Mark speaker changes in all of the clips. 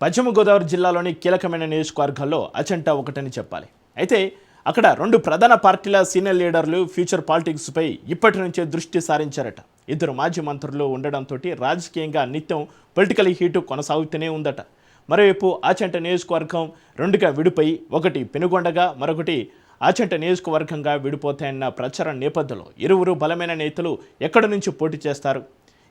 Speaker 1: పశ్చిమ గోదావరి జిల్లాలోని కీలకమైన నియోజకవర్గాల్లో అజెండా ఒకటని చెప్పాలి. అయితే అక్కడ రెండు ప్రధాన పార్టీల సీనియర్ లీడర్లు ఫ్యూచర్ పాలిటిక్స్పై ఇప్పటి నుంచే దృష్టి సారించారట. ఇద్దరు మాజీ మంత్రులు ఉండడంతో రాజకీయంగా నిత్యం పొలిటికల్ హీటు కొనసాగుతూనే ఉందట. మరోవైపు ఆచంట నియోజకవర్గం రెండుగా విడిపోయి ఒకటి పెనుగొండగా మరొకటి ఆచంట నియోజకవర్గంగా విడిపోతాయన్న ప్రచారం నేపథ్యంలో ఇరువురు బలమైన నేతలు ఎక్కడి నుంచి పోటీ చేస్తారు,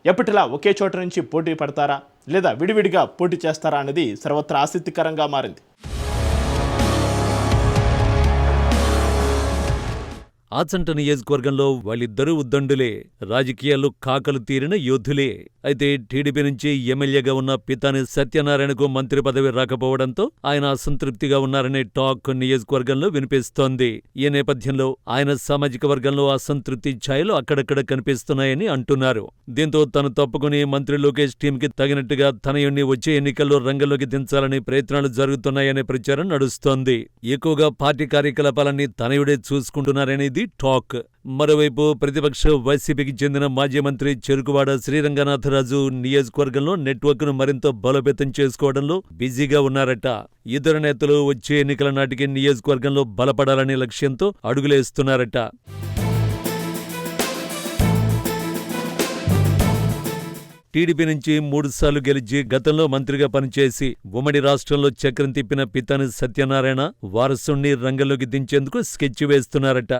Speaker 1: ఎప్పటిలా ఒకే చోట నుంచి పోటీ పడతారా లేదా విడివిడిగా పోటీ చేస్తారా అనేది సర్వత్రా ఆసక్తికరంగా మారింది.
Speaker 2: ఆచంట నియోజకవర్గంలో వాళ్ళిద్దరూ ఉద్దండులే, రాజకీయాల్లో కాకలు తీరిన యోధులే. అయితే టీడీపీ నుంచి ఎమ్మెల్యేగా ఉన్న పితాని సత్యనారాయణకు మంత్రి పదవి రాకపోవడంతో ఆయన అసంతృప్తిగా ఉన్నారనే టాక్ నియోజకవర్గంలో వినిపిస్తోంది. ఈ నేపథ్యంలో ఆయన సామాజిక వర్గంలో అసంతృప్తి ఛాయలు అక్కడక్కడ కనిపిస్తున్నాయని అంటున్నారు. దీంతో తను తప్పుకుని మంత్రి లోకేష్ టీంకి తగినట్టుగా తనయుణ్ణి వచ్చే ఎన్నికల్లో రంగంలోకి దించాలని ప్రయత్నాలు జరుగుతున్నాయనే ప్రచారం నడుస్తోంది. ఎక్కువగా పార్టీ కార్యకలాపాలన్నీ తనయుడే చూసుకుంటున్నారనేది టాక్. మరోవైపు ప్రతిపక్ష వైసీపీకి చెందిన మాజీ మంత్రి చెరుకువాడ శ్రీరంగనాథరాజు నియోజకవర్గంలో నెట్వర్క్ను మరింత బలోపేతం చేసుకోవడంలో బిజీగా ఉన్నారట. ఇద్దరు నేతలు వచ్చే ఎన్నికల నాటికి నియోజకవర్గంలో బలపడాలనే లక్ష్యంతో అడుగులేస్తున్నారట. టీడీపీ నుంచి 3 సార్లు గెలిచి గతంలో మంత్రిగా పనిచేసి ఉమ్మడి రాష్ట్రంలో చక్రం తిప్పిన పితాని సత్యనారాయణ వారసుణ్ణి రంగంలోకి దించేందుకు స్కెచ్ వేస్తున్నారట.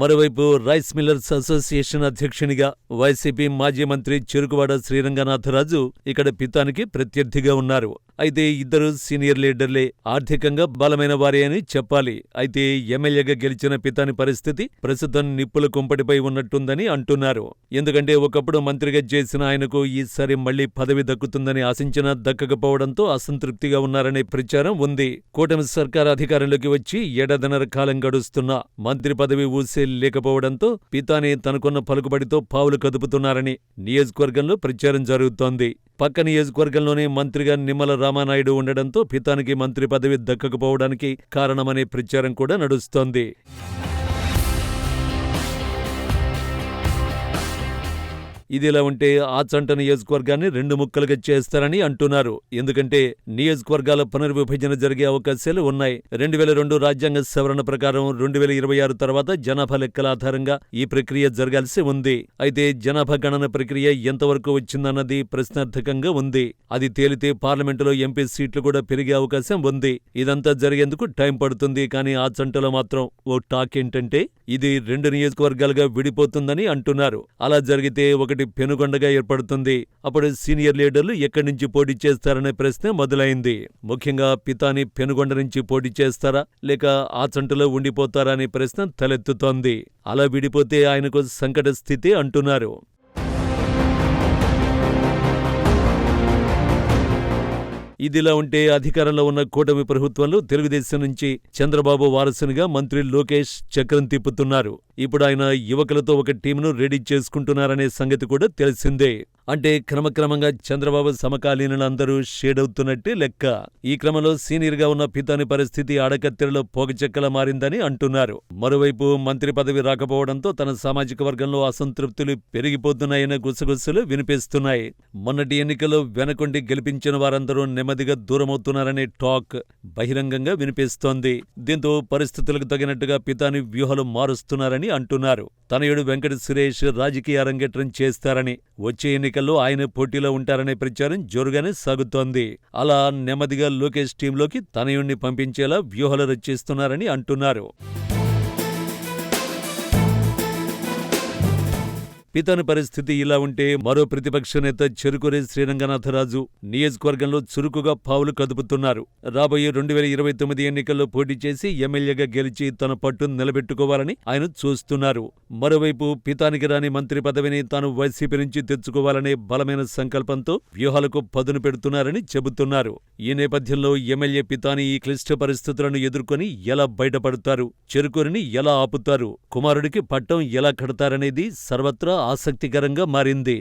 Speaker 2: మరోవైపు రైస్ మిల్లర్స్ అసోసియేషన్ అధ్యక్షునిగా వైసీపీ మాజీ మంత్రి చెరుకువాడ శ్రీరంగనాథరాజు ఇక్కడ పితానికి ప్రత్యర్థిగా ఉన్నారు. అయితే ఇద్దరు సీనియర్ లీడర్లే, ఆర్థికంగా బలమైన వారే అని చెప్పాలి. అయితే ఎమ్మెల్యేగా గెలిచిన పితాని పరిస్థితి ప్రస్తుతం నిప్పుల కుంపటిపై ఉన్నట్టుందని అంటున్నారు. ఎందుకంటే ఒకప్పుడు మంత్రిగా చేసిన ఆయనకు ఈసారి మళ్లీ పదవి దక్కుతుందని ఆశించినా దక్కకపోవడంతో అసంతృప్తిగా ఉన్నారనే ప్రచారం ఉంది. కూటమి సర్కార్ అధికారంలోకి వచ్చి ఏడాదిన్నర కాలం గడుస్తున్నా మంత్రి పదవి ఊసే లేకపోవడంతో పితాని తనకున్న పలుకుబడితో పావులు కదుపుతున్నారని నియోజకవర్గంలో ప్రచారం జరుగుతోంది. పక్క నియోజకవర్గంలోనే మంత్రిగా నిమ్మల రామానాయుడు ఉండడంతో పితానికి మంత్రి పదవి దక్కకపోవడానికి కారణమనే ప్రచారం కూడా నడుస్తోంది. ఇదిలా ఉంటే ఆచంట నియోజకవర్గాన్ని 2 ముక్కలుగా చేస్తారని అంటున్నారు. ఎందుకంటే నియోజకవర్గాల పునర్విభజన జరిగే అవకాశాలు ఉన్నాయి. 2002 రాజ్యాంగ సవరణ ప్రకారం 2026 తర్వాత జనాభా లెక్కల ఆధారంగా ఈ ప్రక్రియ జరగాల్సి ఉంది. అయితే జనాభా గణన ప్రక్రియ ఎంతవరకు వచ్చిందన్నది ప్రశ్నార్థకంగా ఉంది. అది తేలితే పార్లమెంటులో ఎంపీ సీట్లు కూడా పెరిగే అవకాశం ఉంది. ఇదంతా జరిగేందుకు టైం పడుతుంది. కానీ ఆచంటలో మాత్రం ఓ టాక్ ఏంటంటే ఇది 2 నియోజకవర్గాలుగా విడిపోతుందని అంటున్నారు. అలా జరిగితే ఒకటి పెనుగొండగా ఏర్పడుతుంది. అప్పుడు సీనియర్ లీడర్లు ఎక్కడి నుంచి పోటీ చేస్తారనే ప్రశ్న మొదలైంది. ముఖ్యంగా పితాని పెనుగొండ నుంచి పోటీ చేస్తారా లేక ఆచంటలో ఉండిపోతారా అనే ప్రశ్న తలెత్తుతోంది. అలా విడిపోతే ఆయనకు సంకట స్థితి అంటున్నారు. ఇదిలా ఉంటే అధికారంలో ఉన్న కూటమి ప్రభుత్వంలో తెలుగుదేశం నుంచి చంద్రబాబు వారసునిగా మంత్రి లోకేష్ చక్రం తిప్పుతున్నారు. ఇప్పుడు ఆయన యువకులతో ఒక టీంను రెడీ చేసుకుంటున్నారనే సంగతి కూడా తెలిసిందే. అంటే క్రమక్రమంగా చంద్రబాబు సమకాలీనులందరూ షేడవుతున్నట్టే లెక్క. ఈ క్రమంలో సీనియర్గా ఉన్న పితాని పరిస్థితి ఆడకత్తెరలో పోగచెక్కలా మారిందని అంటున్నారు. మరోవైపు మంత్రి పదవి రాకపోవడంతో తన సామాజిక వర్గంలో అసంతృప్తులు పెరిగిపోతున్నాయన్న గుసగుసలు వినిపిస్తున్నాయి. మొన్నటి ఎన్నికల్లో వెనకొండి గెలిపించిన వారందరూ నెమ్మదిగా దూరమవుతున్నారనే టాక్ బహిరంగంగా వినిపిస్తోంది. దీంతో పరిస్థితులకు తగినట్టుగా పితాని వ్యూహాలు మారుస్తున్నారని అంటున్నారు. తనయుడు వెంకట సురేష్ రాజకీయ అరంగేట్రం చేస్తారని, వచ్చే ఎన్నికల్లో ఆయన పోటీలో ఉంటారనే ప్రచారం జోరుగానే సాగుతోంది. అలా నెమ్మదిగా లోకేష్ టీంలోకి తనయుణ్ణి పంపించేలా వ్యూహాలు రచిస్తున్నారని అంటున్నారు. పితాని పరిస్థితి ఇలా ఉంటే మరో ప్రతిపక్ష నేత చెరుకూరి శ్రీరంగనాథరాజు నియోజకవర్గంలో చురుకుగా పావులు కదుపుతున్నారు. రాబోయే 2029 ఎన్నికల్లో పోటీ చేసి ఎమ్మెల్యేగా గెలిచి తన పట్టును నిలబెట్టుకోవాలని ఆయన చూస్తున్నారు. మరోవైపు పితానికి రాని మంత్రి పదవిని తాను వైసీపీ నుంచి తెచ్చుకోవాలనే బలమైన సంకల్పంతో వ్యూహాలకు పదును పెడుతున్నారని చెబుతున్నారు. ఈ నేపథ్యంలో ఎమ్మెల్యే పితాని ఈ క్లిష్ట పరిస్థితులను ఎదుర్కొని ఎలా బయటపడతారు, చెరుకూరిని ఎలా ఆపుతారు, కుమారుడికి పట్టం ఎలా కడతారనేది సర్వత్రా ఆసక్తికరంగా మారింది.